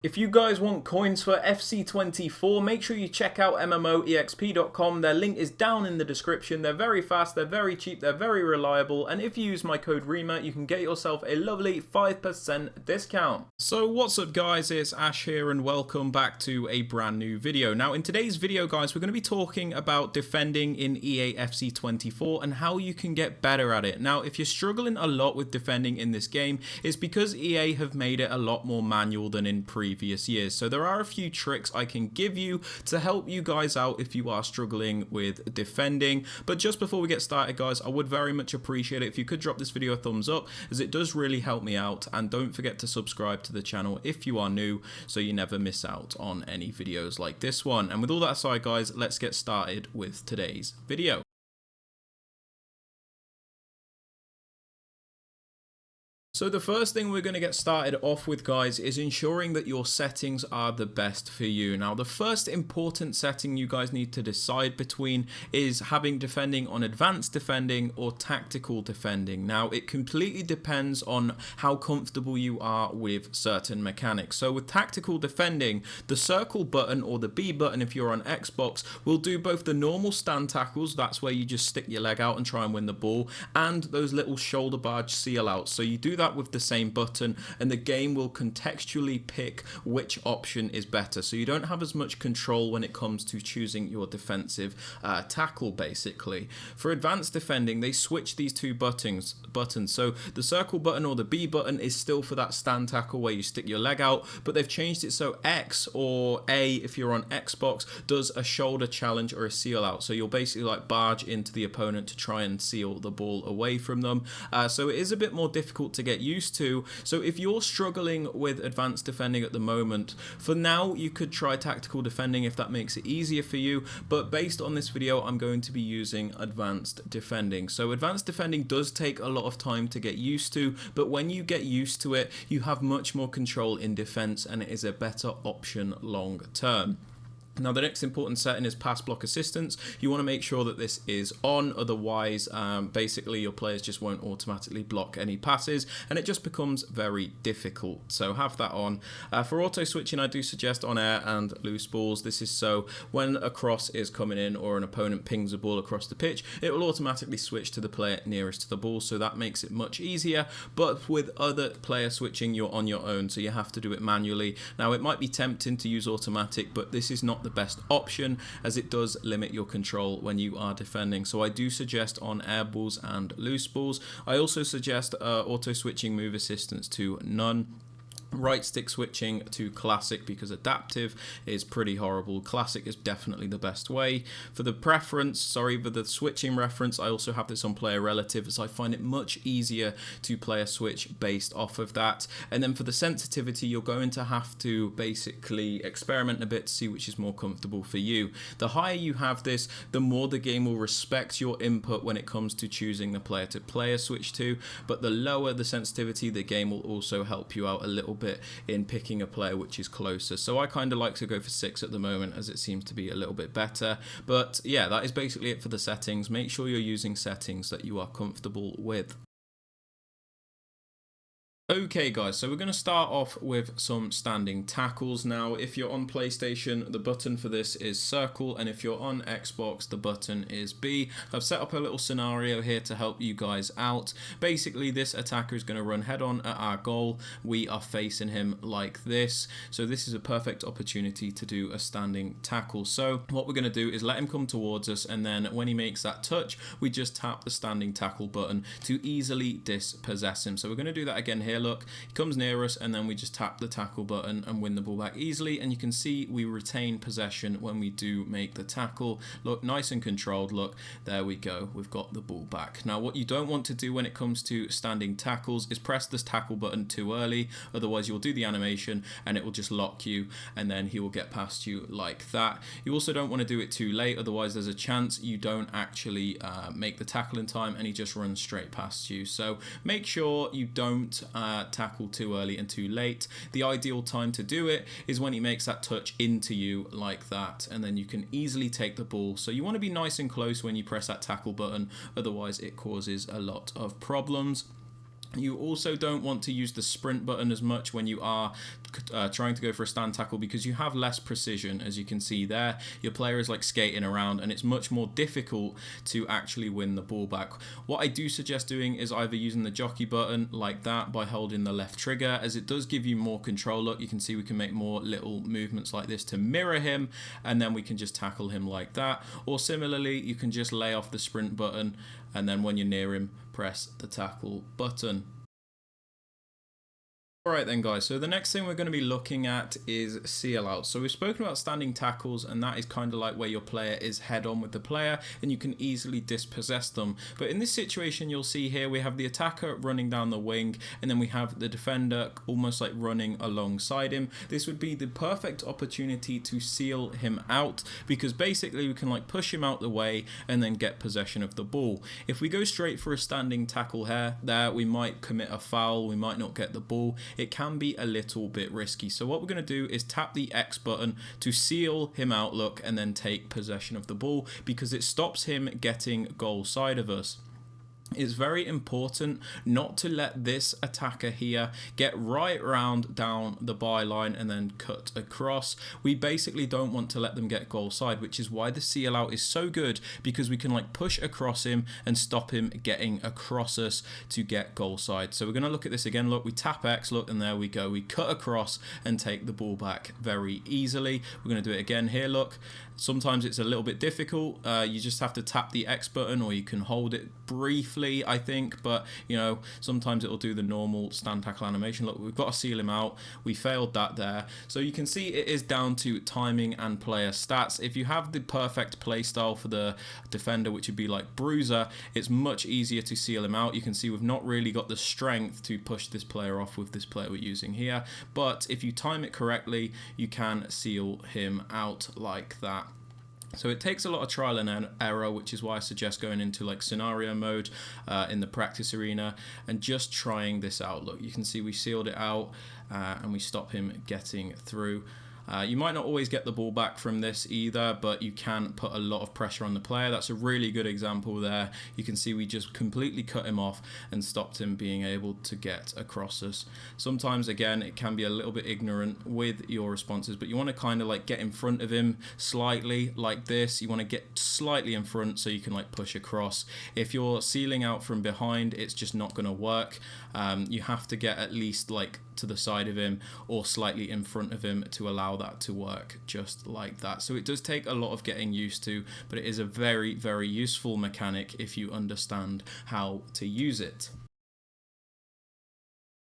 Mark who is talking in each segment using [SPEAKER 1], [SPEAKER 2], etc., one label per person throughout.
[SPEAKER 1] If you guys want coins for FC24, make sure you check out MMOEXP.com. Their link is down in the description. They're very fast, they're very cheap, they're very reliable, and if you use my code Rema, you can get yourself a lovely 5% discount. So what's up guys, it's Ash here and welcome back to a brand new video. Now in today's video guys, we're going to be talking about defending in EA FC24 and how you can get better at it. Now if you're struggling a lot with defending in this game, it's because EA have made it a lot more manual than in previous years. So there are a few tricks I can give you to help you guys out if you are struggling with defending. But just before we get started guys, I would very much appreciate it if you could drop this video a thumbs up, as it does really help me out, and don't forget to subscribe to the channel if you are new so you never miss out on any videos like this one. And with all that aside guys, let's get started with today's video. So the first thing we're going to get started off with guys is ensuring that your settings are the best for you. Now the first important setting you guys need to decide between is having defending on advanced defending or tactical defending. Now it completely depends on how comfortable you are with certain mechanics. So with tactical defending, the circle button or the B button if you're on Xbox will do both the normal stand tackles, that's where you just stick your leg out and try and win the ball, and those little shoulder barge seal outs. So you do that with the same button and the game will contextually pick which option is better, so you don't have as much control when it comes to choosing your defensive tackle basically. For advanced defending, they switch these two buttons, so the circle button or the B button is still for that stand tackle where you stick your leg out, but they've changed it so X or A if you're on Xbox does a shoulder challenge or a seal out, so you'll basically like barge into the opponent to try and seal the ball away from them. So it is a bit more difficult to get used to. So if you're struggling with advanced defending at the moment, for now you could try tactical defending if that makes it easier for you, but based on this video I'm going to be using advanced defending. So advanced defending does take a lot of time to get used to, but when you get used to it you have much more control in defense and it is a better option long term. Now the next important setting is pass block assistance. You want to make sure that this is on, otherwise basically your players just won't automatically block any passes and it just becomes very difficult, so have that on. For auto switching I do suggest on air and loose balls. This is so when a cross is coming in or an opponent pings a ball across the pitch, it will automatically switch to the player nearest to the ball, so that makes it much easier. But with other player switching you're on your own, so you have to do it manually. Now it might be tempting to use automatic, but this is not the best option as it does limit your control when you are defending, so I do suggest on air balls and loose balls. I also suggest auto switching move assistance to none. Right stick switching to classic because adaptive is pretty horrible. Classic is definitely the best way. For the preference, for the switching reference, I also have this on player relative as I find it much easier to play a switch based off of that. And then for the sensitivity, you're going to have to basically experiment a bit to see which is more comfortable for you. The higher you have this, the more the game will respect your input when it comes to choosing the player to player switch to, but the lower the sensitivity, the game will also help you out a little bit in picking a player which is closer. So I kind of like to go for 6 at the moment as it seems to be a little bit better. But yeah, that is basically it for the settings. Make sure you're using settings that you are comfortable with. Okay guys, so we're going to start off with some standing tackles. Now if you're on PlayStation, the button for this is circle, and if you're on Xbox, the button is B. I've set up a little scenario here to help you guys out. Basically this attacker is going to run head on at our goal. We are facing him like this, so this is a perfect opportunity to do a standing tackle. So what we're going to do is let him come towards us, and then when he makes that touch we just tap the standing tackle button to easily dispossess him. So we're going to do that again here. Look, he comes near us and then we just tap the tackle button and win the ball back easily, and you can see we retain possession when we do make the tackle. Look, nice and controlled. Look, there we go, we've got the ball back. Now what you don't want to do when it comes to standing tackles is press this tackle button too early, otherwise you'll do the animation and it will just lock you and then he will get past you like that. You also don't want to do it too late, otherwise there's a chance you don't actually make the tackle in time and he just runs straight past you. So make sure you don't tackle too early and too late. The ideal time to do it is when he makes that touch into you like that, and then you can easily take the ball. So you want to be nice and close when you press that tackle button, otherwise it causes a lot of problems. You also don't want to use the sprint button as much when you are trying to go for a stand tackle, because you have less precision. As you can see there, your player is like skating around and it's much more difficult to actually win the ball back. What I do suggest doing is either using the jockey button like that by holding the left trigger, as it does give you more control. Look, you can see we can make more little movements like this to mirror him, and then we can just tackle him like that. Or similarly, you can just lay off the sprint button, and then when you're near him, press the tackle button. Alright then guys, so the next thing we're going to be looking at is seal out. So we've spoken about standing tackles, and that is kind of like where your player is head on with the player and you can easily dispossess them. But in this situation, you'll see here we have the attacker running down the wing, and then we have the defender almost like running alongside him. This would be the perfect opportunity to seal him out, because basically we can like push him out the way and then get possession of the ball. If we go straight for a standing tackle here, we might commit a foul, we might not get the ball. It can be a little bit risky. So what we're going to do is tap the X button to seal him out, look, and then take possession of the ball, because it stops him getting goal side of us. It's very important not to let this attacker here get right round down the byline and then cut across. We basically don't want to let them get goal side, which is why the seal out is so good, because we can like push across him and stop him getting across us to get goal side. So we're going to look at this again. Look, we tap X, look, and there we go. We cut across and take the ball back very easily. We're going to do it again here, look. Sometimes it's a little bit difficult. You just have to tap the X button, or you can hold it briefly, I think, but you know, sometimes it'll do the normal stand tackle animation. Look, we've got to seal him out. We failed that there. So you can see it is down to timing and player stats. If you have the perfect play style for the defender, which would be like Bruiser, it's much easier to seal him out. You can see we've not really got the strength to push this player off with this player we're using here, but if you time it correctly, you can seal him out like that. So it takes a lot of trial and error, which is why I suggest going into like scenario mode in the practice arena and just trying this out. Look, you can see we sealed it out and we stop him getting through. You might not always get the ball back from this either, but you can put a lot of pressure on the player. That's a really good example there. You can see we just completely cut him off and stopped him being able to get across us. Sometimes, again, it can be a little bit ignorant with your responses, but you want to kind of like get in front of him slightly like this. You want to get slightly in front so you can like push across. If you're sealing out from behind, it's just not going to work. You have to get at least like to the side of him or slightly in front of him to allow that to work just like that. So it does take a lot of getting used to, but it is a very, very useful mechanic if you understand how to use it.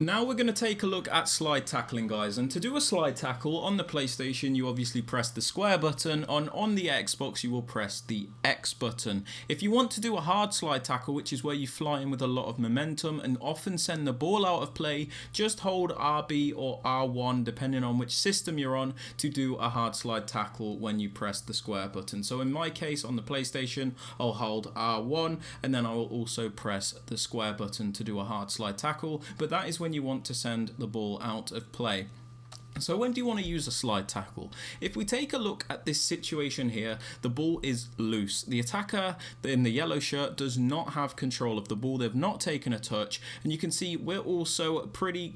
[SPEAKER 1] Now we're going to take a look at slide tackling, guys, and to do a slide tackle on the PlayStation, you obviously press the square button. On the Xbox, you will press the X button. If you want to do a hard slide tackle, which is where you fly in with a lot of momentum and often send the ball out of play, just hold RB or R1, depending on which system you're on, to do a hard slide tackle when you press the square button. So in my case, on the PlayStation, I'll hold R1, and then I will also press the square button to do a hard slide tackle, but that is when you want to send the ball out of play. So when do you want to use a slide tackle? If we take a look at this situation here, the ball is loose. The attacker in the yellow shirt does not have control of the ball. They've not taken a touch, and you can see we're also pretty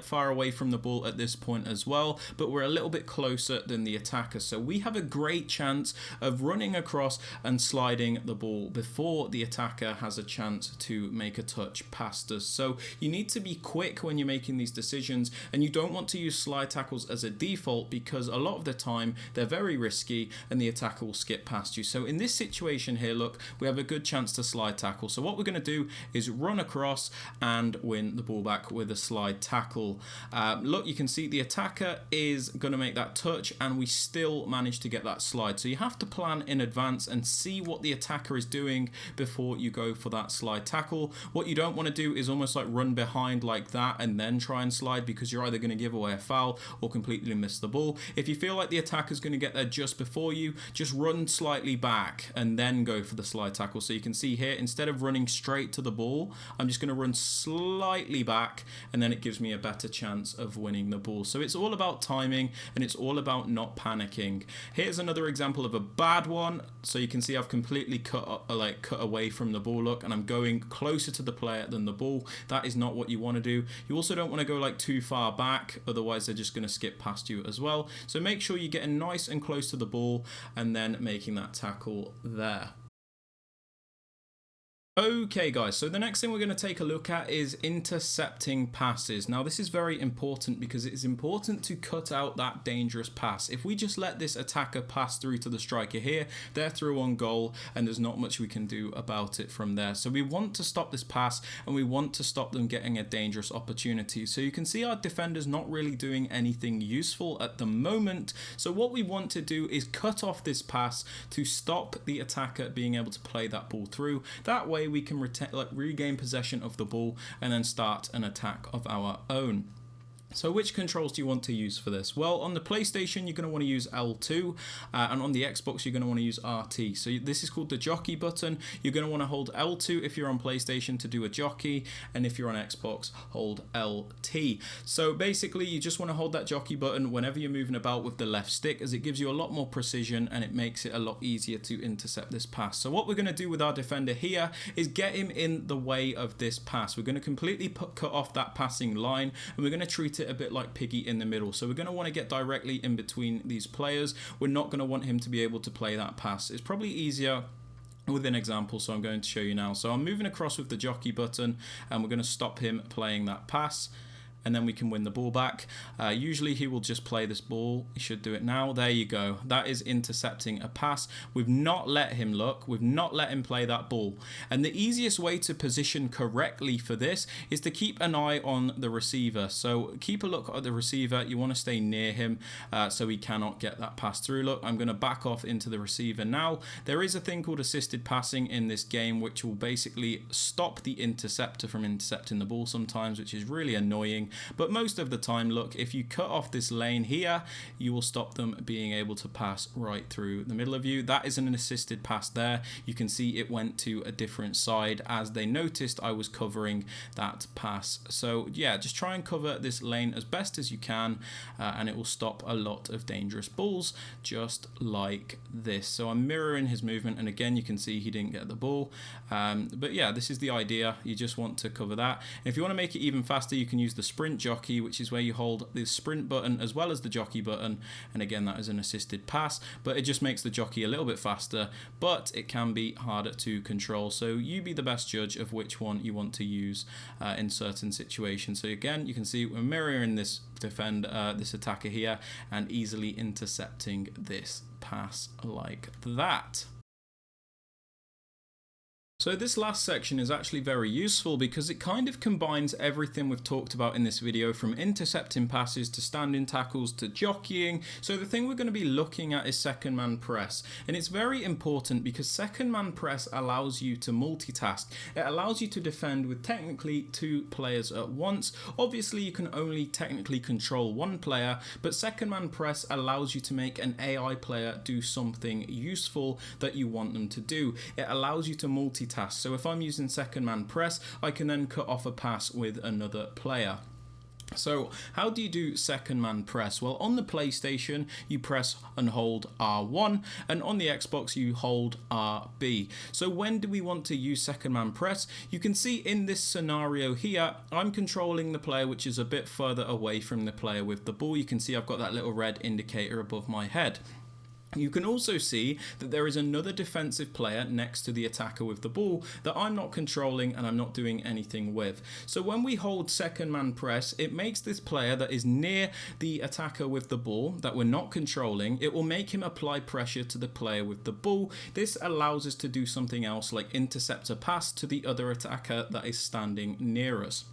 [SPEAKER 1] far away from the ball at this point as well, but we're a little bit closer than the attacker. So we have a great chance of running across and sliding the ball before the attacker has a chance to make a touch past us. So you need to be quick when you're making these decisions, and you don't want to use slide tackles as a default, because a lot of the time they're very risky and the attacker will skip past you. So in this situation here, look, we have a good chance to slide tackle. So what we're going to do is run across and win the ball back with a slide tackle. Look, you can see the attacker is going to make that touch and we still manage to get that slide. So you have to plan in advance and see what the attacker is doing before you go for that slide tackle. What you don't want to do is almost like run behind like that and then try and slide, because you're either going to give away a foul well, or completely miss the ball. If you feel like the attacker's going to get there just before you, just run slightly back and then go for the slide tackle. So you can see here, instead of running straight to the ball, I'm just going to run slightly back, and then it gives me a better chance of winning the ball. So it's all about timing, and it's all about not panicking. Here's another example of a bad one. So you can see I've completely cut away from the ball, look, and I'm going closer to the player than the ball. That is not what you want to do. You also don't want to go like too far back, otherwise they're just going to skip past you as well. So make sure you're getting nice and close to the ball and then making that tackle there. Okay guys, so the next thing we're going to take a look at is intercepting passes. Now this is very important because it is important to cut out that dangerous pass. If we just let this attacker pass through to the striker here, they're through on goal and there's not much we can do about it from there. So we want to stop this pass and we want to stop them getting a dangerous opportunity. So you can see our defender's not really doing anything useful at the moment. So what we want to do is cut off this pass to stop the attacker being able to play that ball through. That way we can regain possession of the ball and then start an attack of our own. So which controls do you want to use for this? Well, on the PlayStation, you're going to want to use L2, and on the Xbox, you're going to want to use RT. So this is called the jockey button. You're going to want to hold L2 if you're on PlayStation to do a jockey, and if you're on Xbox, hold LT. So basically, you just want to hold that jockey button whenever you're moving about with the left stick, as it gives you a lot more precision and it makes it a lot easier to intercept this pass. So what we're going to do with our defender here is get him in the way of this pass. We're going to completely cut off that passing line, and we're going to treat it a bit like Piggy in the middle. So we're going to want to get directly in between these players. We're not going to want him to be able to play that pass. It's probably easier with an example, so I'm going to show you now. So I'm moving across with the jockey button and we're going to stop him playing that pass, and then we can win the ball back. Usually he will just play this ball. He should do it now. There you go. That is intercepting a pass. We've not let him look. We've not let him play that ball. And the easiest way to position correctly for this is to keep an eye on the receiver. So keep a look at the receiver. You want to stay near him so he cannot get that pass through. Look, I'm going to back off into the receiver now. There is a thing called assisted passing in this game, which will basically stop the interceptor from intercepting the ball sometimes, which is really annoying. But most of the time, look, if you cut off this lane here, you will stop them being able to pass right through the middle of you. That is an assisted pass there. You can see it went to a different side as they noticed I was covering that pass. So yeah, just try and cover this lane as best as you can, and it will stop a lot of dangerous balls just like this. So I'm mirroring his movement, and again you can see he didn't get the ball, but yeah, this is the idea. You just want to cover that. And if you want to make it even faster, you can use the sprint jockey, which is where you hold the sprint button as well as the jockey button, and again that is an assisted pass, but it just makes the jockey a little bit faster, but it can be harder to control. So you be the best judge of which one you want to use in certain situations. So again, you can see we're mirroring this this attacker here and easily intercepting this pass like that. So this last section is actually very useful because it kind of combines everything we've talked about in this video, from intercepting passes to standing tackles to jockeying. So the thing we're going to be looking at is second man press, and it's very important because second man press allows you to multitask. It allows you to defend with technically two players at once. Obviously you can only technically control one player, but second man press allows you to make an AI player do something useful that you want them to do. It allows you to multitask. So if I'm using second man press, I can then cut off a pass with another player. So how do you do second man press? Well, on the PlayStation you press and hold R1, and on the Xbox you hold RB. So when do we want to use second man press? You can see in this scenario here, I'm controlling the player which is a bit further away from the player with the ball. You can see I've got that little red indicator above my head. You can also see that there is another defensive player next to the attacker with the ball that I'm not controlling and I'm not doing anything with. So when we hold second man press, it makes this player that is near the attacker with the ball that we're not controlling, it will make him apply pressure to the player with the ball. This allows us to do something else like intercept a pass to the other attacker that is standing near us.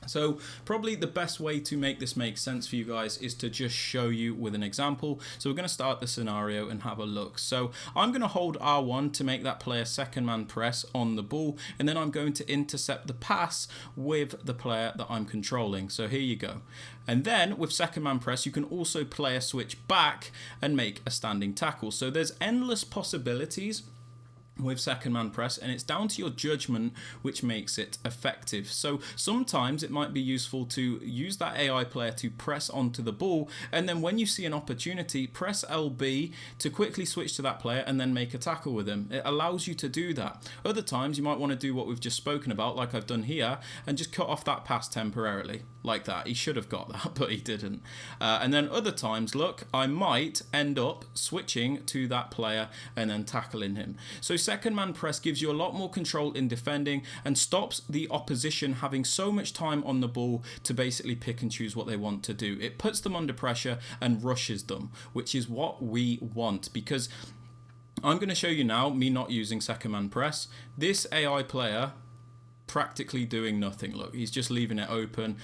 [SPEAKER 1] So probably the best way to make this make sense for you guys is to just show you with an example. So we're going to start the scenario and have a look. So I'm going to hold R1 to make that player second man press on the ball, and then I'm going to intercept the pass with the player that I'm controlling. So here you go. And then with second man press, you can also player switch back and make a standing tackle. So there's endless possibilities with second man press, and it's down to your judgment which makes it effective. So sometimes it might be useful to use that AI player to press onto the ball, and then when you see an opportunity, press LB to quickly switch to that player and then make a tackle with him. It allows you to do that. Other times you might want to do what we've just spoken about, like I've done here, and just cut off that pass temporarily like that. He should have got that, but he didn't. And then other times, look, I might end up switching to that player and then tackling him. So second man press gives you a lot more control in defending and stops the opposition having so much time on the ball to basically pick and choose what they want to do. It puts them under pressure and rushes them, which is what we want, because I'm going to show you now, me not using second man press, this AI player practically doing nothing. Look, he's just leaving it open.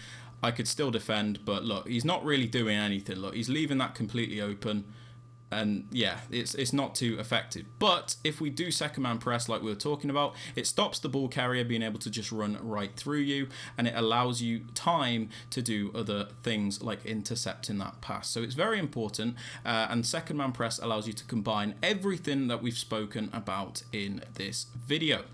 [SPEAKER 1] I could still defend, but look, he's not really doing anything. Look, he's leaving that completely open. And yeah, it's not too effective. But if we do second man press like we were talking about, it stops the ball carrier being able to just run right through you, and it allows you time to do other things like intercepting that pass. So it's very important, and second man press allows you to combine everything that we've spoken about in this video.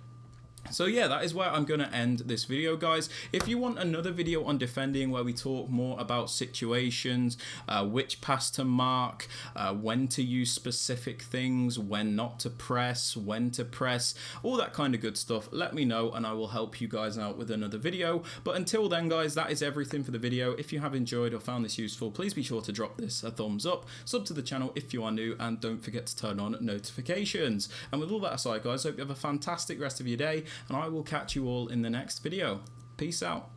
[SPEAKER 1] So yeah, that is where I'm going to end this video, guys. If you want another video on defending where we talk more about situations, which pass to mark, when to use specific things, when not to press, when to press, all that kind of good stuff, let me know and I will help you guys out with another video. But until then, guys, that is everything for the video. If you have enjoyed or found this useful, please be sure to drop this a thumbs up, sub to the channel if you are new, and don't forget to turn on notifications. And with all that aside, guys, I hope you have a fantastic rest of your day, and I will catch you all in the next video. Peace out.